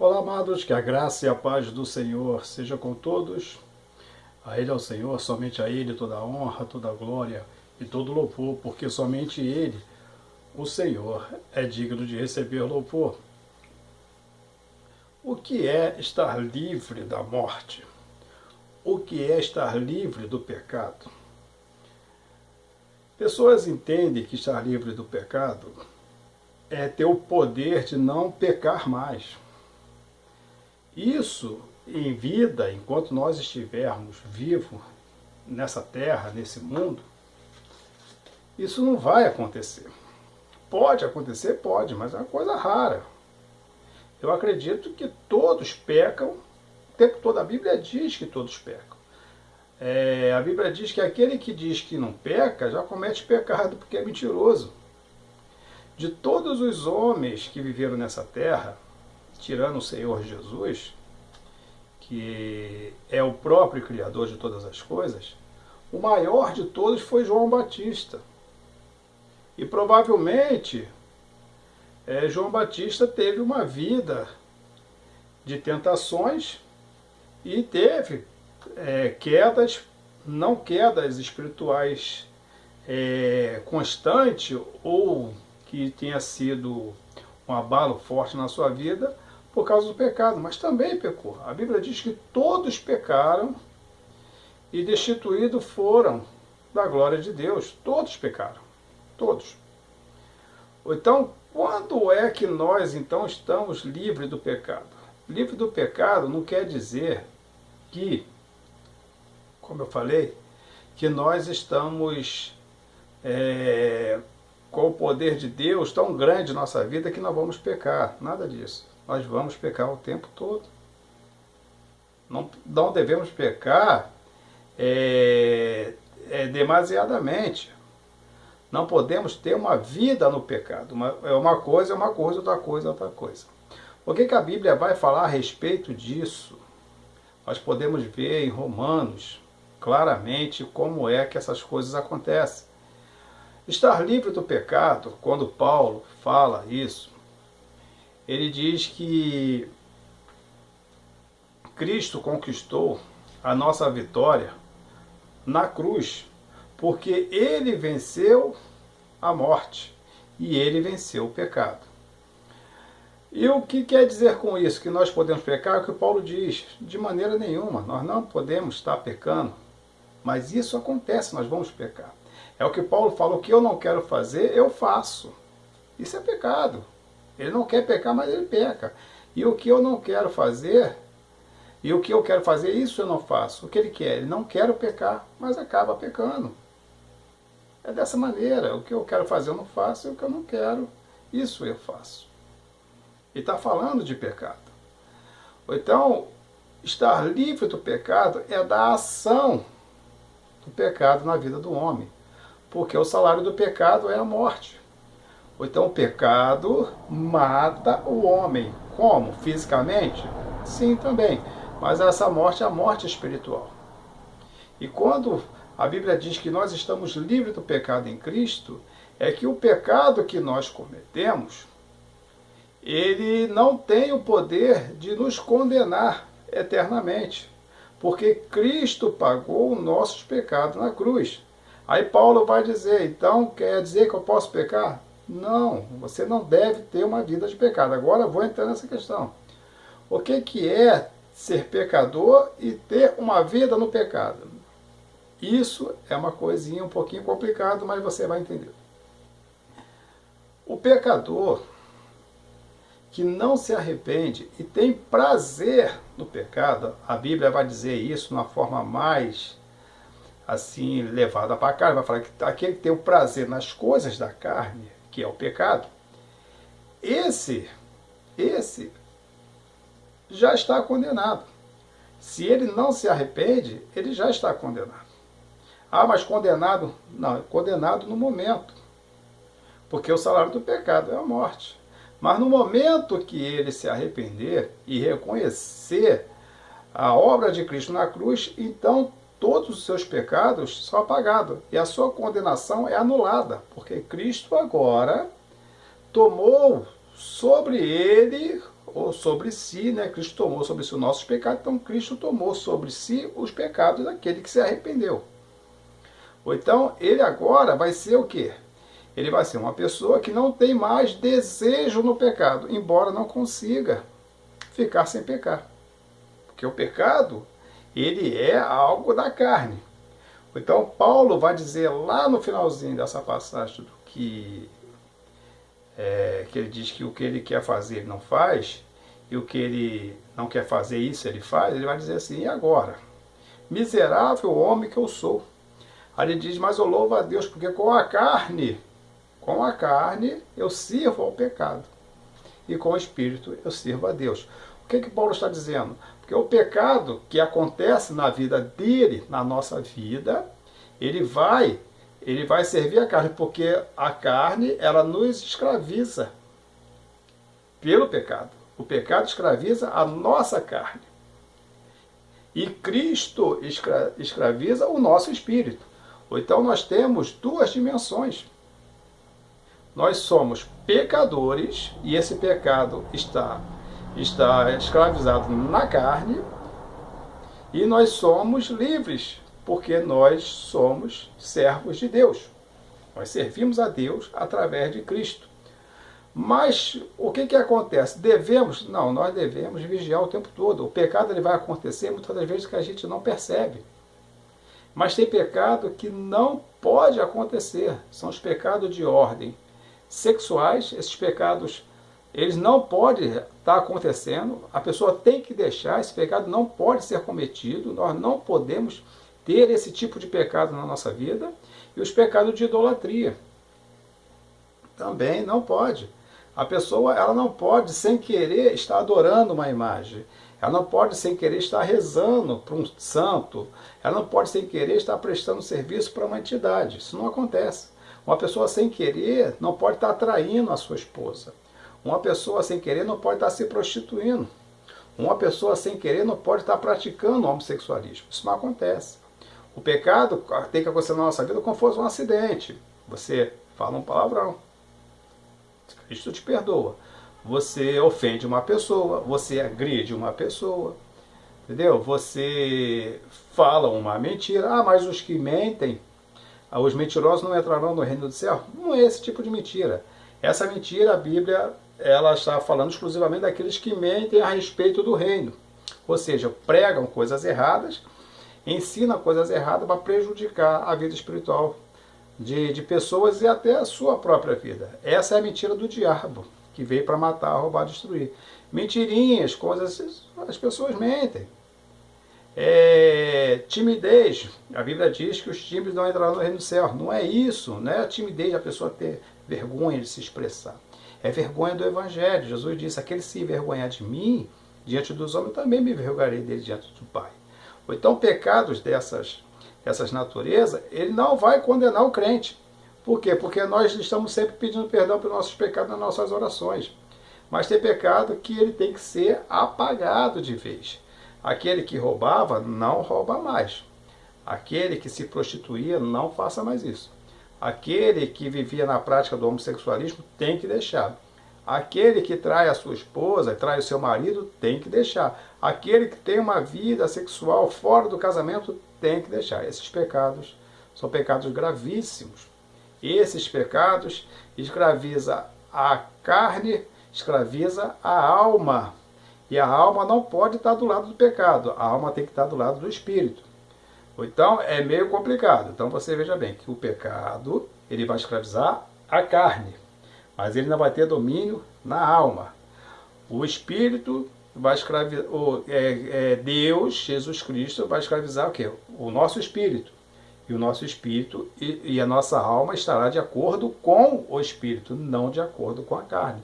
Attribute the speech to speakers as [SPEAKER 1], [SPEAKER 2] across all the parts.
[SPEAKER 1] Olá, amados, que a graça e a paz do Senhor seja com todos. A Ele, ao Senhor, somente a Ele toda a honra, toda a glória e todo louvor, porque somente Ele, o Senhor, é digno de receber louvor. O que é estar livre da morte? O que é estar livre do pecado? Pessoas entendem que estar livre do pecado é ter o poder de não pecar mais. Isso em vida, enquanto nós estivermos vivos nessa terra, nesse mundo, isso não vai acontecer. Pode acontecer? Pode, mas é uma coisa rara. Eu acredito que todos pecam, o tempo todo a Bíblia diz que todos pecam. A Bíblia diz que aquele que diz que não peca, já comete pecado porque é mentiroso. De todos os homens que viveram nessa terra, tirando o Senhor Jesus, que é o próprio Criador de todas as coisas, o maior de todos foi João Batista. E provavelmente João Batista teve uma vida de tentações e teve quedas, não quedas espirituais constantes ou que tenha sido um abalo forte na sua vida por causa do pecado, mas também pecou. A Bíblia diz que todos pecaram e destituídos foram da glória de Deus. Todos pecaram. Todos. Então, quando é que nós então estamos livres do pecado? Livre do pecado não quer dizer que, como eu falei, que nós estamos com o poder de Deus tão grande em nossa vida que nós vamos pecar. Nada disso. Nós vamos pecar o tempo todo. Não devemos pecar demasiadamente. Não podemos ter uma vida no pecado. Uma coisa é uma coisa, outra coisa é outra coisa. O que a Bíblia vai falar a respeito disso? Nós podemos ver em Romanos claramente como é que essas coisas acontecem. Estar livre do pecado, quando Paulo fala isso, ele diz que Cristo conquistou a nossa vitória na cruz, porque ele venceu a morte e ele venceu o pecado. E o que quer dizer com isso? Que nós podemos pecar? É o que Paulo diz, de maneira nenhuma, nós não podemos estar pecando, mas isso acontece, nós vamos pecar. É o que Paulo fala, o que eu não quero fazer, eu faço. Isso é pecado. Ele não quer pecar, mas ele peca. E o que eu não quero fazer, e o que eu quero fazer, isso eu não faço. O que ele quer? Ele não quer pecar, mas acaba pecando. É dessa maneira. O que eu quero fazer eu não faço, e o que eu não quero, isso eu faço. Ele está falando de pecado. Então, estar livre do pecado é da ação do pecado na vida do homem. Porque o salário do pecado é a morte. Então o pecado mata o homem. Como? Fisicamente? Sim, também. Mas essa morte é a morte espiritual. E quando a Bíblia diz que nós estamos livres do pecado em Cristo, é que o pecado que nós cometemos, ele não tem o poder de nos condenar eternamente. Porque Cristo pagou os nossos pecados na cruz. Aí Paulo vai dizer, então quer dizer que eu posso pecar? Não, você não deve ter uma vida de pecado. Agora eu vou entrar nessa questão. O que é ser pecador e ter uma vida no pecado? Isso é uma coisinha um pouquinho complicada, mas você vai entender. O pecador que não se arrepende e tem prazer no pecado, a Bíblia vai dizer isso de uma forma mais assim levada para a carne, vai falar que aquele que tem o prazer nas coisas da carne, que é o pecado, esse já está condenado. Se ele não se arrepende, ele já está condenado. Ah, mas condenado? Não, é condenado no momento. Porque o salário do pecado é a morte. Mas no momento que ele se arrepender e reconhecer a obra de Cristo na cruz, então todos os seus pecados são apagados e a sua condenação é anulada, porque Cristo agora tomou sobre ele ou sobre si, né? Cristo tomou sobre si os nossos pecados, então Cristo tomou sobre si os pecados daquele que se arrependeu. Ou então, ele agora vai ser o quê? Ele vai ser uma pessoa que não tem mais desejo no pecado, embora não consiga ficar sem pecar. Porque o pecado, ele é algo da carne. Então, Paulo vai dizer lá no finalzinho dessa passagem que ele diz que o que ele quer fazer ele não faz, e o que ele não quer fazer isso ele faz, ele vai dizer assim, e agora? Miserável homem que eu sou. Aí ele diz, mas eu louvo a Deus, porque com a carne eu sirvo ao pecado. E com o Espírito eu sirvo a Deus. O que Paulo está dizendo? Porque o pecado que acontece na vida dele, na nossa vida, ele vai servir a carne, porque a carne, ela nos escraviza pelo pecado. O pecado escraviza a nossa carne. E Cristo escraviza o nosso espírito. Então nós temos duas dimensões. Nós somos pecadores, e esse pecado está escravizado na carne, e nós somos livres, porque nós somos servos de Deus. Nós servimos a Deus através de Cristo. Mas o que acontece? Não, nós devemos vigiar o tempo todo. O pecado ele vai acontecer muitas das vezes que a gente não percebe. Mas tem pecado que não pode acontecer. São os pecados de ordem sexuais. Esses pecados, eles não podem estar acontecendo. A pessoa tem que deixar. Esse pecado não pode ser cometido. Nós não podemos ter esse tipo de pecado na nossa vida. E os pecados de idolatria também não pode. A pessoa ela não pode, sem querer, estar adorando uma imagem. Ela não pode, sem querer, estar rezando para um santo. Ela não pode, sem querer, estar prestando serviço para uma entidade. Isso não acontece. Uma pessoa, sem querer, não pode estar atraindo a sua esposa. Uma pessoa, sem querer, não pode estar se prostituindo. Uma pessoa, sem querer, não pode estar praticando homossexualismo. Isso não acontece. O pecado tem que acontecer na nossa vida como fosse um acidente. Você fala um palavrão, Cristo te perdoa. Você ofende uma pessoa, você agride uma pessoa, entendeu? Você fala uma mentira. Ah, mas os que mentem, os mentirosos não entrarão no reino do céu. Não é esse tipo de mentira. Essa mentira, a Bíblia, ela está falando exclusivamente daqueles que mentem a respeito do reino. Ou seja, pregam coisas erradas, ensinam coisas erradas para prejudicar a vida espiritual de pessoas e até a sua própria vida. Essa é a mentira do diabo, que veio para matar, roubar, destruir. Mentirinhas, coisas, as pessoas mentem. Timidez, a Bíblia diz que os tímidos não entrarão no reino do céu. Não é isso, não é a timidez a pessoa ter vergonha de se expressar. É vergonha do Evangelho. Jesus disse, aquele se envergonhar de mim, diante dos homens, eu também me envergonharei dele diante do Pai. Ou então pecados dessas naturezas, ele não vai condenar o crente. Por quê? Porque nós estamos sempre pedindo perdão pelos nossos pecados nas nossas orações. Mas tem pecado que ele tem que ser apagado de vez. Aquele que roubava, não rouba mais. Aquele que se prostituía, não faça mais isso. Aquele que vivia na prática do homossexualismo, tem que deixar. Aquele que trai a sua esposa, trai o seu marido, tem que deixar. Aquele que tem uma vida sexual fora do casamento, tem que deixar. Esses pecados são pecados gravíssimos. Esses pecados escraviza a carne, escraviza a alma. E a alma não pode estar do lado do pecado. A alma tem que estar do lado do espírito. Então é meio complicado. Então você veja bem que o pecado ele vai escravizar a carne, mas ele não vai ter domínio na alma. O espírito vai escravizar, Deus, Jesus Cristo, vai escravizar o quê? O nosso espírito. E o nosso espírito e a nossa alma estará de acordo com o espírito, não de acordo com a carne.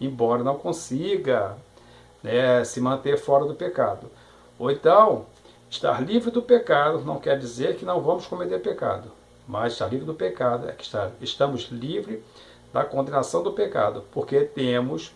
[SPEAKER 1] Embora não consiga se manter fora do pecado. Ou então, estar livre do pecado não quer dizer que não vamos cometer pecado. Mas estar livre do pecado é que estamos livres da condenação do pecado, porque temos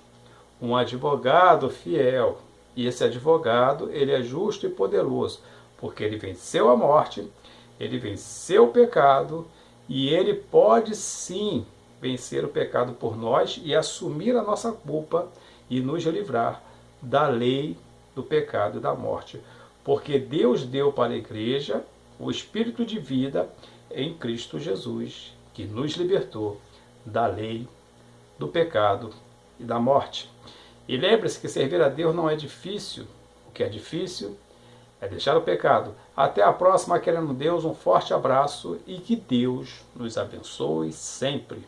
[SPEAKER 1] um advogado fiel. E esse advogado, ele é justo e poderoso, porque ele venceu a morte, ele venceu o pecado, e ele pode sim vencer o pecado por nós e assumir a nossa culpa e nos livrar da lei, do pecado e da morte. Porque Deus deu para a igreja o Espírito de vida em Cristo Jesus, que nos libertou da lei, do pecado e da morte. E lembre-se que servir a Deus não é difícil. O que é difícil é deixar o pecado. Até a próxima, querendo Deus, um forte abraço e que Deus nos abençoe sempre.